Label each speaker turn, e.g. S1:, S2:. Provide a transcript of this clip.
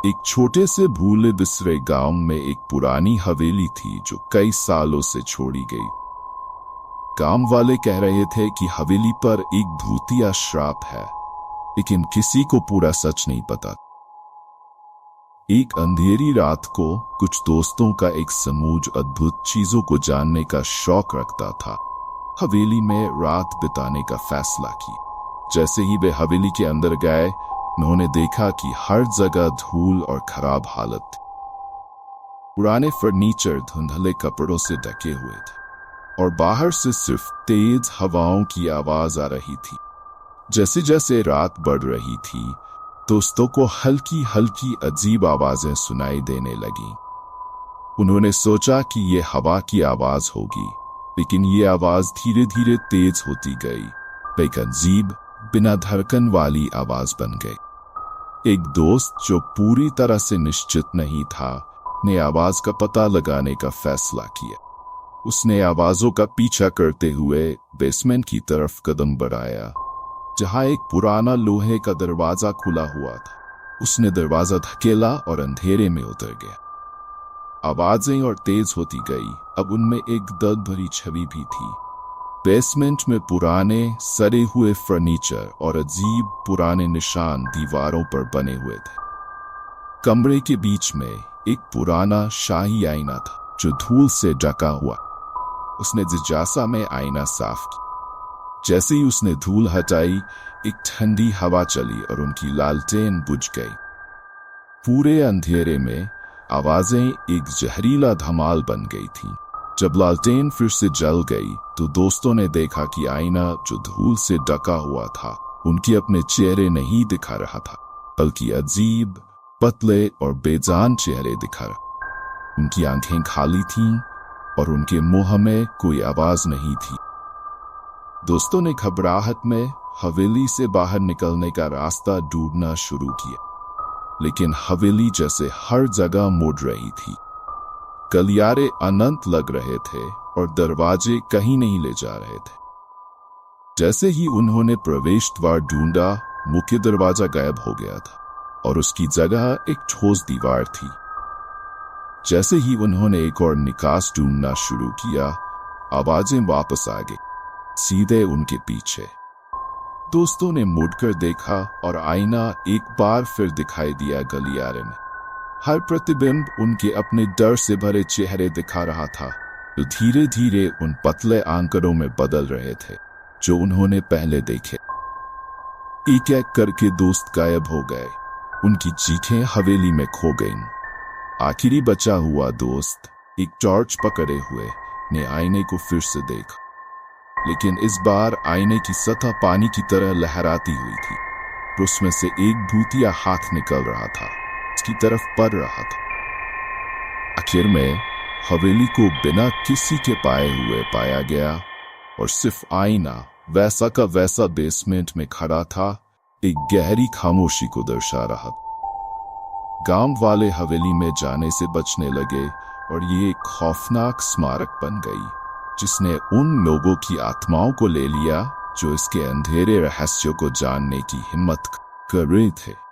S1: एक छोटे से भूले बिसरे गांव में एक पुरानी हवेली थी जो कई सालों से छोड़ी गई। गांव वाले कह रहे थे कि हवेली पर एक भूतिया श्राप है, लेकिन किसी को पूरा सच नहीं पता। एक अंधेरी रात को कुछ दोस्तों का एक समूह अद्भुत चीजों को जानने का शौक रखता था। हवेली में रात बिताने का फैसला किया। जैसे ही वे हवेली के अंदर गए, उन्होंने देखा कि हर जगह धूल और खराब हालत थी। पुराने फर्नीचर धुंधले कपड़ों से ढके हुए थे और बाहर से सिर्फ तेज हवाओं की आवाज आ रही थी। जैसे जैसे रात बढ़ रही थी, दोस्तों को हल्की हल्की अजीब आवाजें सुनाई देने लगी। उन्होंने सोचा कि ये हवा की आवाज होगी, लेकिन ये आवाज धीरे धीरे तेज होती गई। एक अजीब बिना धड़कन वाली आवाज बन गई। एक दोस्त जो पूरी तरह से निश्चित नहीं था, ने आवाज का पता लगाने का फैसला किया। उसने आवाजों का पीछा करते हुए बेसमेंट की तरफ कदम बढ़ाया, जहां एक पुराना लोहे का दरवाजा खुला हुआ था। उसने दरवाजा धकेला और अंधेरे में उतर गया। आवाजें और तेज होती गई। अब उनमें एक दर्द भरी छवि भी थी। बेसमेंट में पुराने सड़े हुए फर्नीचर और अजीब पुराने निशान दीवारों पर बने हुए थे। कमरे के बीच में एक पुराना शाही आईना था जो धूल से ढका हुआ। उसने जिज्ञासा में आईना साफ किया। जैसे ही उसने धूल हटाई, एक ठंडी हवा चली और उनकी लालटेन बुझ गई। पूरे अंधेरे में आवाजें एक जहरीला धमाल बन गई थी। जब लालटेन फिर से जल गई, तो दोस्तों ने देखा कि आईना जो धूल से ढका हुआ था, उनके अपने चेहरे नहीं दिखा रहा था, बल्कि अजीब पतले और बेजान चेहरे दिखा रहा। उनकी आंखें खाली थीं और उनके मुंह में कोई आवाज नहीं थी। दोस्तों ने घबराहट में हवेली से बाहर निकलने का रास्ता ढूंढना शुरू किया, लेकिन हवेली जैसे हर जगह मुड़ रही थी। गलियारे अनंत लग रहे थे और दरवाजे कहीं नहीं ले जा रहे थे। जैसे ही उन्होंने प्रवेश द्वार ढूंढा, मुख्य दरवाजा गायब हो गया था और उसकी जगह एक ठोस दीवार थी। जैसे ही उन्होंने एक और निकास ढूंढना शुरू किया, आवाजें वापस आ गई, सीधे उनके पीछे। दोस्तों ने मुड़कर देखा और आईना एक बार फिर दिखाई दिया गलियारे में। हर प्रतिबिंब उनके अपने डर से भरे चेहरे दिखा रहा था, जो धीरे धीरे उन पतले आंकड़ों में बदल रहे थे जो उन्होंने पहले देखे। एक एक करके दोस्त गायब हो गए। उनकी चीखें हवेली में खो गईं। आखिरी बचा हुआ दोस्त, एक टॉर्च पकड़े हुए, ने आईने को फिर से देखा, लेकिन इस बार आईने की सतह पानी की तरह लहराती हुई थी। उसमें से एक भूतिया हाथ निकल रहा था, की तरफ बढ़ रहा था। आखिर में हवेली को बिना किसी के पाए हुए पाया गया और सिर्फ आईना वैसा का वैसा बेसमेंट में खड़ा था, एक गहरी खामोशी को दर्शा रहा। गांव वाले हवेली में जाने से बचने लगे और ये एक खौफनाक स्मारक बन गई, जिसने उन लोगों की आत्माओं को ले लिया जो इसके अंधेरे रहस्यों को जानने की हिम्मत कर रहे थे।